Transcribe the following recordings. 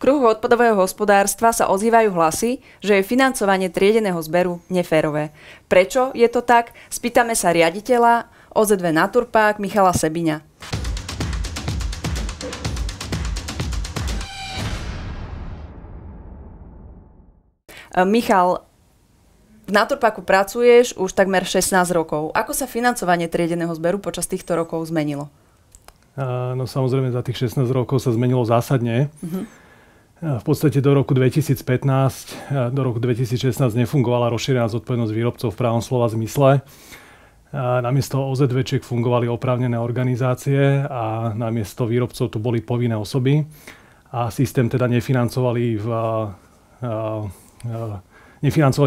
kruhoch odpadového hospodárstva sa ozývajú hlasy, že je financovanie triedeného zberu neférové. Prečo je to tak? Spýtame sa riaditeľa OZV Naturpák Michala Sebiňa. Michal, v Naturpáku pracuješ už takmer 16 rokov. Ako sa financovanie triedeného zberu počas týchto rokov zmenilo? No samozrejme, za tých 16 rokov sa zmenilo zásadne. V podstate do roku 2015, do roku 2016 nefungovala rozšírená zodpovednosť výrobcov v pravom slova zmysle. Namiesto OZVčiek fungovali oprávnené organizácie a namiesto výrobcov tu boli povinné osoby. A systém teda nefinancovali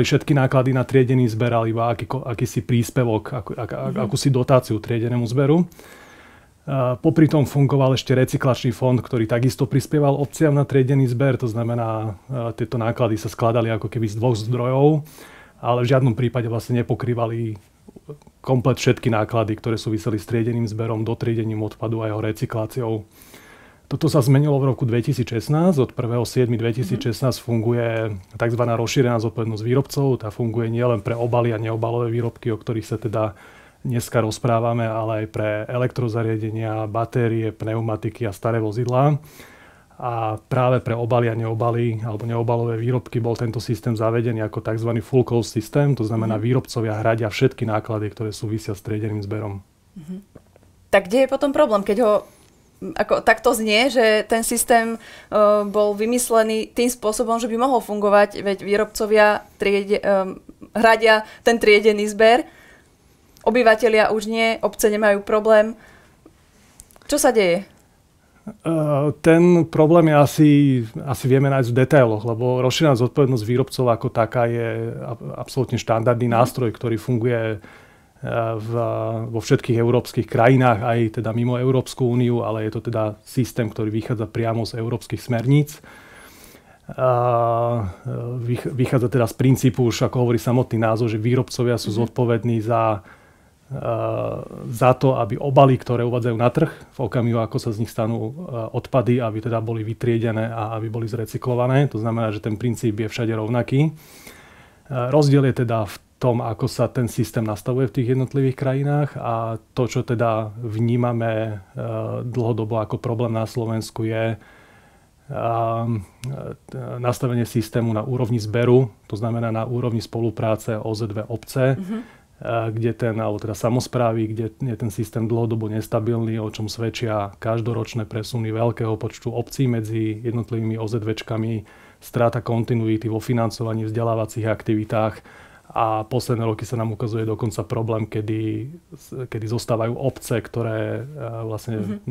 všetky náklady na triedený zber, ale iba akýsi príspevok, akúsi dotáciu triedenému zberu. Popri tom fungoval ešte recyklačný fond, ktorý takisto prispieval obciam na triedený zber. To znamená, tieto náklady sa skladali ako keby z dvoch zdrojov, ale v žiadnom prípade vlastne nepokrývali komplet všetky náklady, ktoré súviseli s triedeným zberom, dotriedením odpadu a jeho recykláciou. Toto sa zmenilo v roku 2016. Od 1.7.2016 funguje tzv. Rozšírená zodpovednosť výrobcov. Tá funguje nielen pre obaly a neobalové výrobky, o ktorých sa teda dneska rozprávame, ale aj pre elektrozariadenia, batérie, pneumatiky a staré vozidlá. A práve pre obaly a neobaly alebo neobalové výrobky bol tento systém zavedený ako tzv. Full cost systém. To znamená, výrobcovia hradia všetky náklady, ktoré súvisia s triedeným zberom. Tak kde je potom problém, keď ho tak to znie, že ten systém bol vymyslený tým spôsobom, že by mohol fungovať, veď výrobcovia hradia ten triedený zber, obyvatelia už nie, obce nemajú problém. Čo sa deje? Ten problém je asi vieme nájsť v detailoch, lebo rozšírená zodpovednosť výrobcov ako taká je absolútne štandardný nástroj, ktorý funguje vo všetkých európskych krajinách, aj teda mimo Európsku úniu, ale je to teda systém, ktorý vychádza priamo z európskych smerníc. Vychádza teda z princípu, už ako hovorí samotný názov, že výrobcovia sú zodpovední za to, aby obaly, ktoré uvádzajú na trh, v okamihu, ako sa z nich stanú odpady, aby teda boli vytriedené a aby boli zrecyklované. To znamená, že ten princíp je všade rovnaký. Rozdiel je teda v tom, ako sa ten systém nastavuje v tých jednotlivých krajinách, a to, čo teda vnímame dlhodobo ako problém na Slovensku, je nastavenie systému na úrovni zberu, to znamená na úrovni spolupráce OZV obce, kde alebo teda samosprávy, kde je ten systém dlhodobo nestabilný, o čom svedčia každoročné presuny veľkého počtu obcí medzi jednotlivými OZVčkami, strata kontinuity vo financovaní, vzdelávacích aktivitách. A posledné roky sa nám ukazuje dokonca problém, kedy zostávajú obce, ktoré vlastne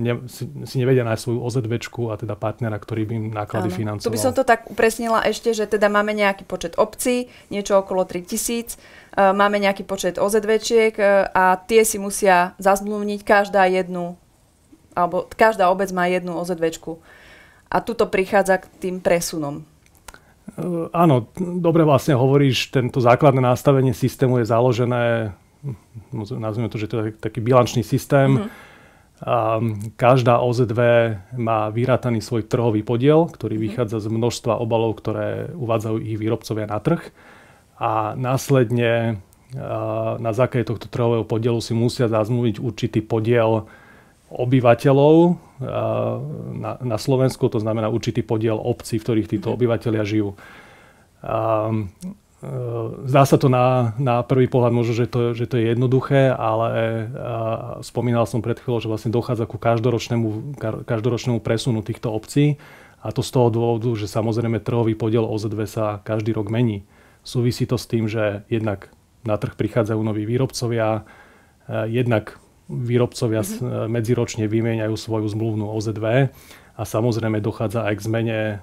si nevedia nájsť svoju OZVčku a teda partnera, ktorý by im náklady financoval. Tu by som to tak upresnila ešte, že teda máme nejaký počet obcí, niečo okolo 3000, máme nejaký počet OZVčiek a tie si musia zazmluvniť každá obec má jednu OZVčku. A tuto prichádza k tým presunom. Áno, dobre vlastne hovoríš, tento základné nastavenie systému je založené, nazvime to, že to je taký bilančný systém. Každá OZV má vyrátaný svoj trhový podiel, ktorý vychádza z množstva obalov, ktoré uvádzajú ich výrobcovia na trh. A následne na základe tohto trhového podielu si musia zazmluviť určitý podiel obyvateľov na Slovensku, to znamená určitý podiel obcí, v ktorých títo obyvateľia žijú. Zdá sa to na prvý pohľad možno, že to je jednoduché, ale spomínal som pred chvíľou, že vlastne dochádza ku každoročnému presunu týchto obcí, a to z toho dôvodu, že samozrejme trhový podiel OZV sa každý rok mení. Súvisí to s tým, že jednak na trh prichádzajú noví výrobcovia, jednak výrobcovia medziročne vymieňajú svoju zmluvnú OZV a samozrejme dochádza aj k zmene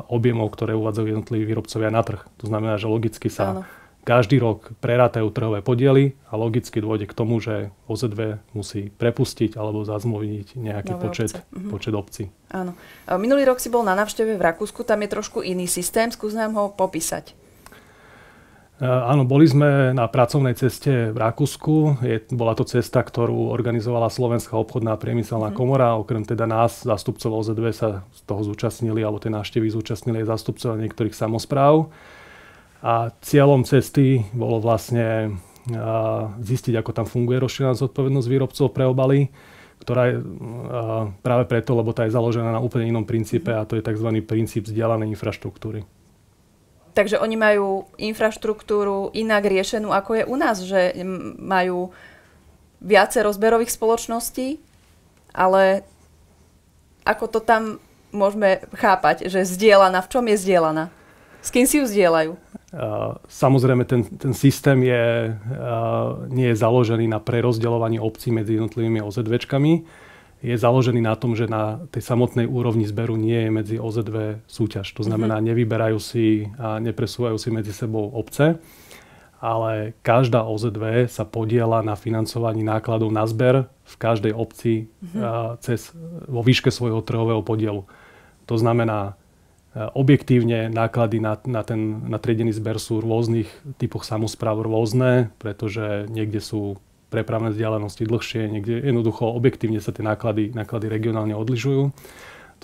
objemov, ktoré uvádzajú jednotliví výrobcovia na trh. To znamená, že logicky sa každý rok prerátajú trhové podiely a logicky dôjde k tomu, že OZV musí prepustiť alebo zazmluvniť nejaký počet obcí. Áno. Minulý rok si bol na návšteve v Rakúsku, tam je trošku iný systém. Skús nám ho popísať. Áno, boli sme na pracovnej ceste v Rakúsku. Bola to cesta, ktorú organizovala Slovenská obchodná priemyselná komora. Okrem teda nás, zástupcov OZV, sa z toho zúčastnili, alebo tie návštevy zúčastnili aj zástupcov niektorých samospráv. A cieľom cesty bolo vlastne zistiť, ako tam funguje rozšírená zodpovednosť výrobcov pre obaly, ktorá je práve preto, lebo tá je založená na úplne inom princípe, a to je tzv. Princíp zdieľanej infraštruktúry. Takže oni majú infraštruktúru inak riešenú, ako je u nás, že majú viacero zberových spoločností, ale ako to tam môžeme chápať, že zdieľaná, v čom je zdieľaná? S kým si ju zdieľajú? Samozrejme, ten systém nie je založený na prerozdeľovaní obcí medzi jednotlivými OZVčkami. Je založený na tom, že na tej samotnej úrovni zberu nie je medzi OZV súťaž. To znamená, nevyberajú si a nepresúvajú si medzi sebou obce, ale každá OZV sa podieľa na financovaní nákladov na zber v každej obci vo výške svojho trhového podielu. To znamená, objektívne náklady na triedený zber sú v rôznych typoch samospráv rôzne, pretože niekde sú prepravné vzdialenosti dlhšie, niekde jednoducho objektívne sa tie náklady regionálne odlišujú.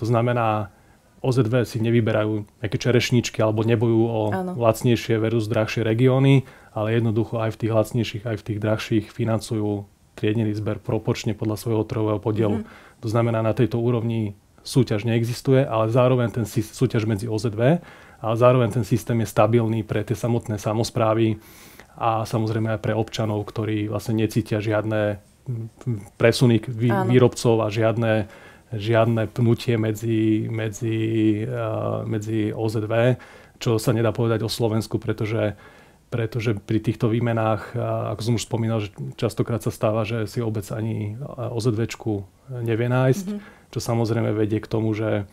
To znamená, OZV si nevyberajú nejaké čerešničky alebo nebojujú o lacnejšie versus drahšie regióny, ale jednoducho aj v tých lacnejších, aj v tých drahších financujú triedený zber proporčne podľa svojho trhového podielu. To znamená, na tejto úrovni súťaž neexistuje, ale zároveň ten súťaž medzi OZV, ale zároveň ten systém je stabilný pre tie samotné samosprávy a samozrejme aj pre občanov, ktorí vlastne necítia žiadne presuny výrobcov a žiadne pnutie medzi OZV, čo sa nedá povedať o Slovensku, pretože pri týchto výmenách, ako som už spomínal, že častokrát sa stáva, že si obec ani OZVčku nevie nájsť, čo samozrejme vedie k tomu, že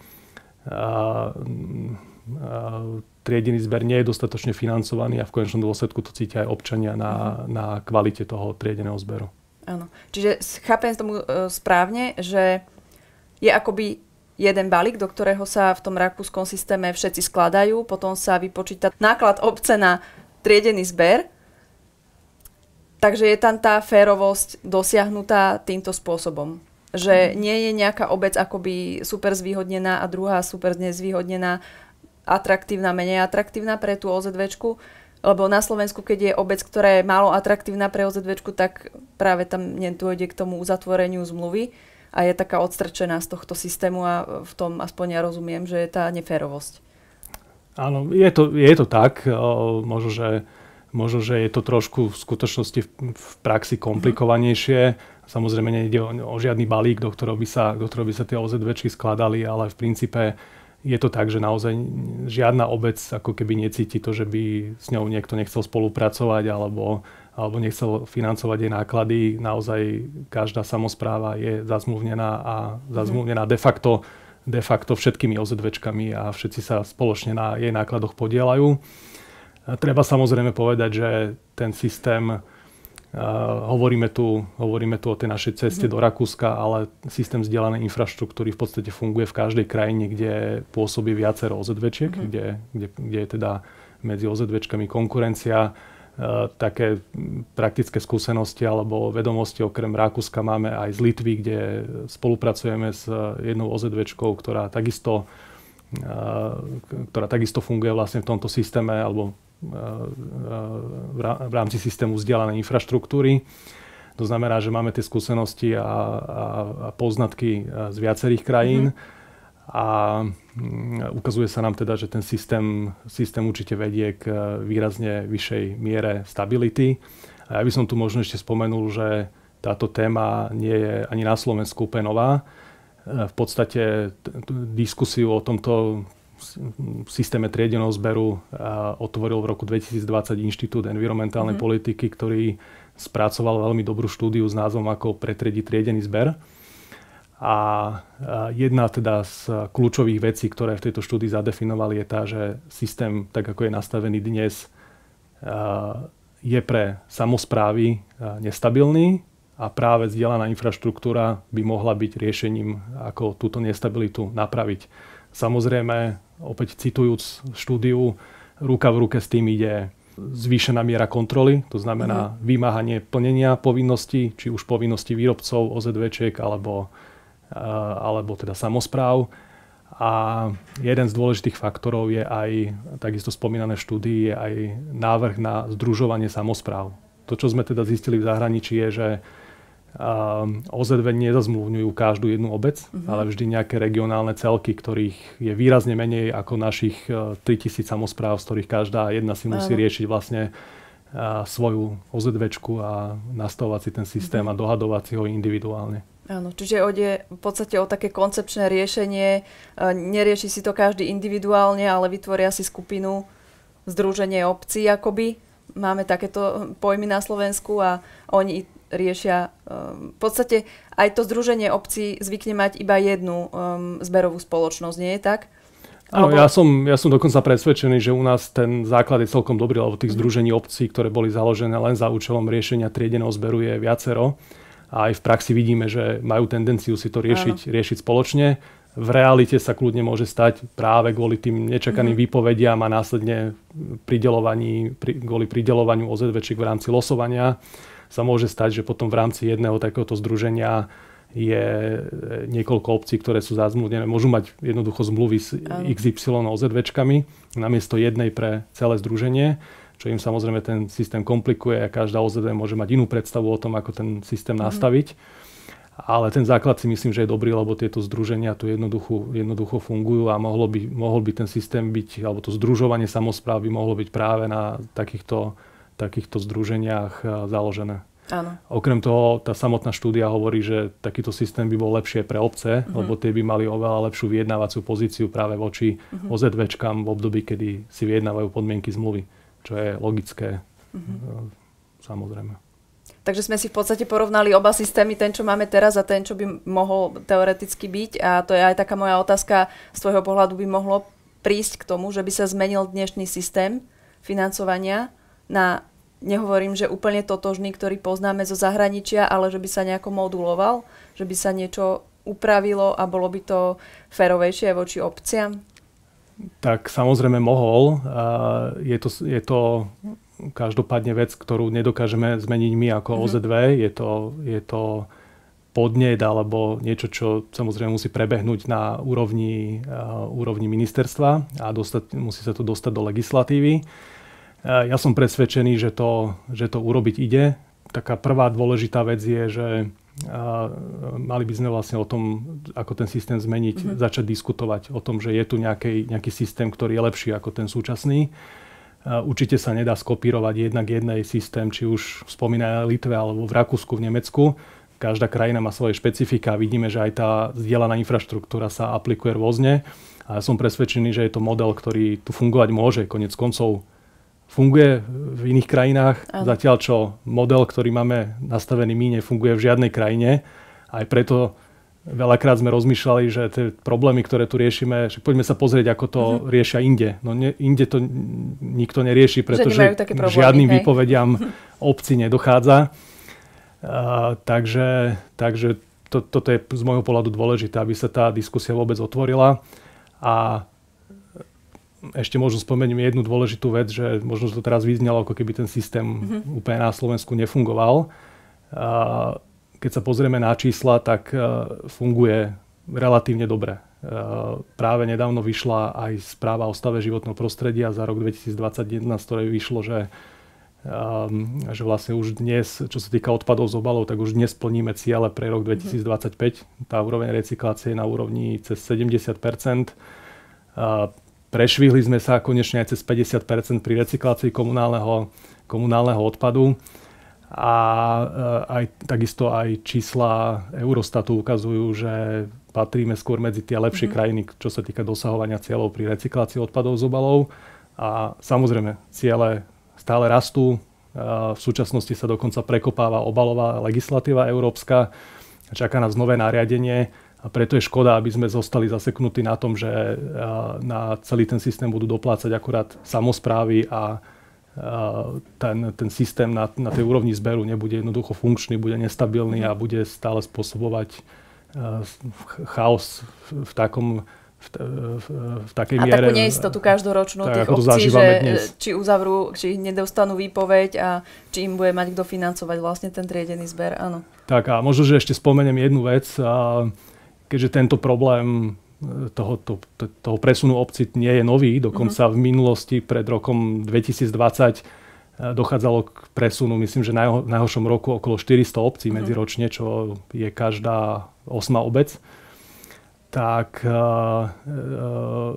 triedený zber nie je dostatočne financovaný a v konečnom dôsledku to cítia aj občania na kvalite toho triedeného zberu. Áno. Čiže chápem tomu správne, že je akoby jeden balík, do ktorého sa v tom rakúskom systéme všetci skladajú, potom sa vypočíta náklad obce na triedený zber, takže je tam tá férovosť dosiahnutá týmto spôsobom. Že nie je nejaká obec akoby super zvýhodnená a druhá super znezvýhodnená, atraktívna, menej atraktívna pre tú OZVčku, lebo na Slovensku, keď je obec, ktorá je málo atraktívna pre OZVčku, tak práve tam nedôjde k tomu uzatvoreniu zmluvy a je taká odstrčená z tohto systému a v tom aspoň ja rozumiem, že je tá neférovosť. Áno, je to tak. Možno, že je to trošku v skutočnosti v praxi komplikovanejšie. Samozrejme, nejde o žiadny balík, do ktorého by sa tie OZVčky skladali, ale v princípe je to tak, že naozaj žiadna obec ako keby necíti to, že by s ňou niekto nechcel spolupracovať alebo nechcel financovať jej náklady. Naozaj každá samospráva je zazmluvnená de facto všetkými OZVčkami a všetci sa spoločne na jej nákladoch podieľajú. Treba samozrejme povedať, že ten systém, hovoríme tu o tej našej ceste do Rakúska, ale systém zdieľanej infraštruktúry v podstate funguje v každej krajine, kde pôsobí viacero OZVčiek, kde je teda medzi OZVčkami konkurencia. Také praktické skúsenosti alebo vedomosti okrem Rakúska máme aj z Litvy, kde spolupracujeme s jednou OZVčkou, ktorá takisto funguje vlastne v tomto systéme alebo v rámci systému zdieľanej infraštruktúry. To znamená, že máme tie skúsenosti a poznatky z viacerých krajín a ukazuje sa nám teda, že ten systém určite vedie k výrazne vyššej miere stability. A ja by som tu možno ešte spomenul, že táto téma nie je ani na Slovensku úplne nová. V podstate diskusiu o tomto systéme triedeného zberu otvoril v roku 2020 Inštitút environmentálnej politiky, ktorý spracoval veľmi dobrú štúdiu s názvom Ako pretriediť triedený zber. A jedna teda z kľúčových vecí, ktoré v tejto štúdii zadefinovali, je tá, že systém, tak ako je nastavený dnes, je pre samosprávy nestabilný a práve zdieľaná infraštruktúra by mohla byť riešením, ako túto nestabilitu napraviť. Samozrejme, opäť citujúc štúdiu, ruka v ruke s tým ide zvýšená miera kontroly, to znamená vymáhanie plnenia povinností, či už povinností výrobcov, OZVčiek alebo teda samospráv. A jeden z dôležitých faktorov je aj, takisto spomínané v štúdii, je aj návrh na združovanie samospráv. To, čo sme teda zistili v zahraničí, je, že OZV nezazmluvňujú každú jednu obec, ale vždy nejaké regionálne celky, ktorých je výrazne menej ako našich 3000 samospráv, z ktorých každá jedna si musí riešiť vlastne svoju OZVčku a nastavovať si ten systém a dohadovať si ho individuálne. Áno, čiže ide v podstate o také koncepčné riešenie. Nerieši si to každý individuálne, ale vytvoria si skupinu, združenie obcí akoby. Máme takéto pojmy na Slovensku a oni riešia. V podstate aj to združenie obcí zvykne mať iba jednu zberovú spoločnosť, nie je tak? Áno, ja som dokonca presvedčený, že u nás ten základ je celkom dobrý, lebo tých združení obcí, ktoré boli založené len za účelom riešenia triedeného zberu, je viacero. A aj v praxi vidíme, že majú tendenciu si to riešiť spoločne. V realite sa kľudne môže stať práve kvôli tým nečakaným výpovediam a následne kvôli prideľovaniu OZVčiek v rámci losovania sa môže stať, že potom v rámci jedného takéhoto združenia je niekoľko obcí, ktoré sú zazmluvnené. Môžu mať jednoducho zmluvy s XY OZVčkami namiesto jednej pre celé združenie, čo im samozrejme ten systém komplikuje a každá OZV môže mať inú predstavu o tom, ako ten systém nastaviť. Ale ten základ si myslím, že je dobrý, lebo tieto združenia tu jednoducho fungujú a mohol by ten systém byť, alebo to združovanie samospráv by mohlo byť práve na takýchto združeniach založené. Áno. Okrem toho, tá samotná štúdia hovorí, že takýto systém by bol lepšie pre obce, lebo tie by mali oveľa lepšiu vyjednávaciu pozíciu práve voči OZVčkám v období, kedy si vyjednávajú podmienky zmluvy, čo je logické, samozrejme. Takže sme si v podstate porovnali oba systémy, ten, čo máme teraz a ten, čo by mohol teoreticky byť. A to je aj taká moja otázka, z tvojho pohľadu by mohlo prísť k tomu, že by sa zmenil dnešný systém financovania na, nehovorím, že úplne totožný, ktorý poznáme zo zahraničia, ale že by sa nejako moduloval, že by sa niečo upravilo a bolo by to férovejšie voči obciam? Tak samozrejme mohol. Je to každopádne vec, ktorú nedokážeme zmeniť my ako OZV. Je to podnet alebo niečo, čo samozrejme musí prebehnúť na úrovni ministerstva a musí sa to dostať do legislatívy. Ja som presvedčený, že to urobiť ide. Taká prvá dôležitá vec je, že mali by sme vlastne o tom, ako ten systém zmeniť, začať diskutovať o tom, že je tu nejaký systém, ktorý je lepší ako ten súčasný. Určite sa nedá skopírovať jednak jednej systém, či už v spomínanej Litve alebo v Rakúsku, v Nemecku. Každá krajina má svoje špecifika. Vidíme, že aj tá zdieľaná infraštruktúra sa aplikuje rôzne. A ja som presvedčený, že je to model, ktorý tu fungovať môže. Koniec koncov funguje v iných krajinách. Zatiaľ, čo model, ktorý máme nastavený my, nefunguje v žiadnej krajine. Aj preto veľakrát sme rozmýšľali, že tie problémy, ktoré tu riešime, že poďme sa pozrieť, ako to riešia inde. No inde to nikto nerieši, pretože žiadnym výpovediam obci nedochádza. Takže toto je z môjho pohľadu dôležité, aby sa tá diskusia vôbec otvorila. A ešte možno spomeniem jednu dôležitú vec, že možno to teraz vyznelo, ako keby ten systém úplne na Slovensku nefungoval. Keď sa pozrieme na čísla, tak funguje relatívne dobre. Práve nedávno vyšla aj správa o stave životného prostredia za rok 2021, z ktorej vyšlo, že vlastne už dnes, čo sa týka odpadov z obalov, tak už dnes plníme ciele pre rok 2025. Tá úroveň recyklácie je na úrovni cez 70%. Prešvihli sme sa konečne aj cez 50% pri recyklácii komunálneho odpadu. A takisto aj čísla Eurostatu ukazujú, že patríme skôr medzi tie lepšie krajiny, čo sa týka dosahovania cieľov pri recyklácii odpadov z obalov. A samozrejme, ciele stále rastú. V súčasnosti sa dokonca prekopáva obalová legislatíva európska. Čaká nás nové nariadenie a preto je škoda, aby sme zostali zaseknutí na tom, že na celý ten systém budú doplácať akurát samosprávy a ten systém na tej úrovni zberu nebude jednoducho funkčný, bude nestabilný a bude stále spôsobovať chaos v v takej miere. A takú neistotu každoročnú tých obcí, že či uzavrú, či nedostanú výpoveď a či im bude mať kto financovať vlastne ten triedený zber, áno. Tak a možno, že ešte spomeniem jednu vec, keďže tento problém toho presunu obcí nie je nový, dokonca v minulosti pred rokom 2020 dochádzalo k presunu, myslím, že na najhoršom roku okolo 400 obcí medziročne, čo je každá 8. obec. Tak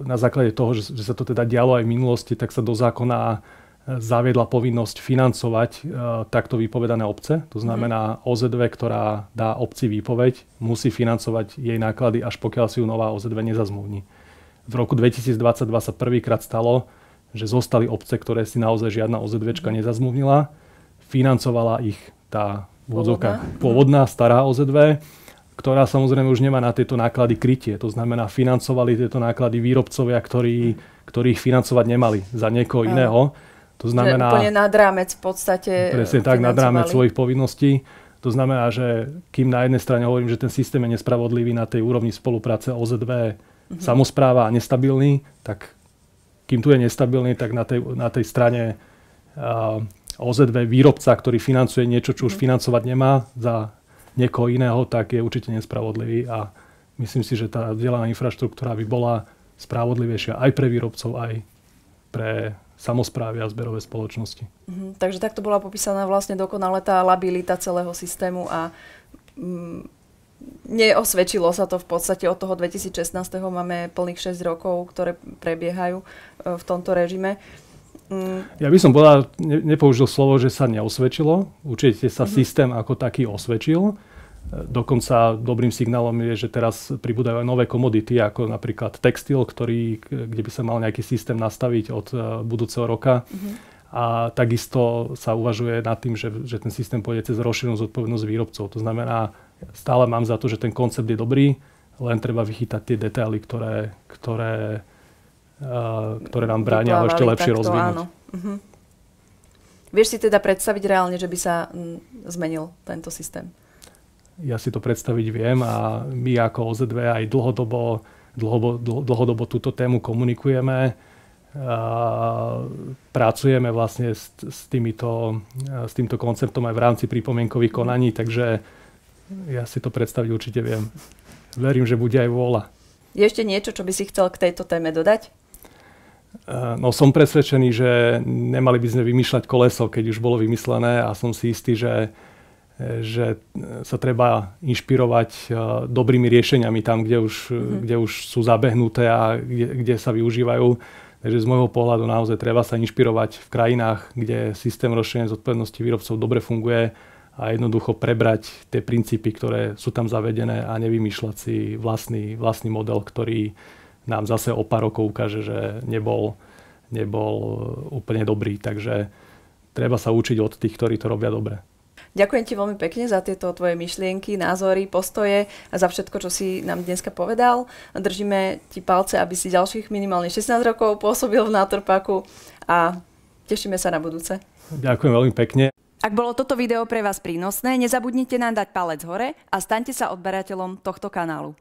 na základe toho, že sa to teda dialo aj v minulosti, tak sa do zákona zaviedla povinnosť financovať takto vypovedané obce. To znamená, OZV, ktorá dá obci výpoveď, musí financovať jej náklady, až pokiaľ si ju nová OZV nezazmluvní. V roku 2022 sa prvýkrát stalo, že zostali obce, ktoré si naozaj žiadna OZVčka nezazmluvnila. Financovala ich tá pôvodná stará OZV, ktorá samozrejme už nemá na tieto náklady krytie. To znamená, financovali tieto náklady výrobcovia, ktorí ich financovať nemali za niekoho iného. To znamená, úplne nad rámec v podstate. Presne tak, nad rámec svojich povinností. To znamená, že kým na jednej strane hovorím, že ten systém je nespravodlivý na tej úrovni spolupráce OZV, samospráva a nestabilný, tak kým tu je nestabilný, tak na tej strane OZV výrobca, ktorý financuje niečo, čo už financovať nemá za niekoho iného, tak je určite nespravodlivý a myslím si, že tá vzdelaná infraštruktúra by bola spravodlivejšia aj pre výrobcov, aj pre samosprávy a zberové spoločnosti. Takže takto bola popísaná vlastne dokonale tá labilita celého systému a neosvedčilo sa to v podstate od toho 2016. Máme plných 6 rokov, ktoré prebiehajú v tomto režime. Ja by som povedal, nepoužil slovo, že sa neosvedčilo. Určite sa systém ako taký osvedčil. Dokonca dobrým signálom je, že teraz pribúdajú aj nové komodity, ako napríklad textil, kde by sa mal nejaký systém nastaviť od budúceho roka. A takisto sa uvažuje nad tým, že ten systém pôjde cez rozšírenú zodpovednosť výrobcov. To znamená, stále mám za to, že ten koncept je dobrý, len treba vychytať tie detaily, ktoré nám bránia ešte lepšie rozvinúť. Vieš si teda predstaviť reálne, že by sa zmenil tento systém? Ja si to predstaviť viem a my ako OZV aj dlhodobo túto tému komunikujeme. Pracujeme vlastne s týmto konceptom aj v rámci pripomienkových konaní, takže ja si to predstaviť určite viem. Verím, že bude aj vôľa. Je ešte niečo, čo by si chcel k tejto téme dodať? No som presvedčený, že nemali by sme vymýšľať koleso, keď už bolo vymyslené a som si istý, že sa treba inšpirovať dobrými riešeniami tam, kde už sú zabehnuté a kde sa využívajú. Takže z môjho pohľadu naozaj treba sa inšpirovať v krajinách, kde systém rozšírenej zodpovednosti výrobcov dobre funguje a jednoducho prebrať tie princípy, ktoré sú tam zavedené a nevymýšľať si vlastný model, ktorý nám zase o pár rokov ukáže, že nebol úplne dobrý. Takže treba sa učiť od tých, ktorí to robia dobre. Ďakujem ti veľmi pekne za tieto tvoje myšlienky, názory, postoje a za všetko, čo si nám dneska povedal. Držíme ti palce, aby si ďalších minimálne 16 rokov pôsobil v Naturpaku a tešíme sa na budúce. Ďakujem veľmi pekne. Ak bolo toto video pre vás prínosné, nezabudnite nám dať palec hore a staňte sa odberateľom tohto kanálu.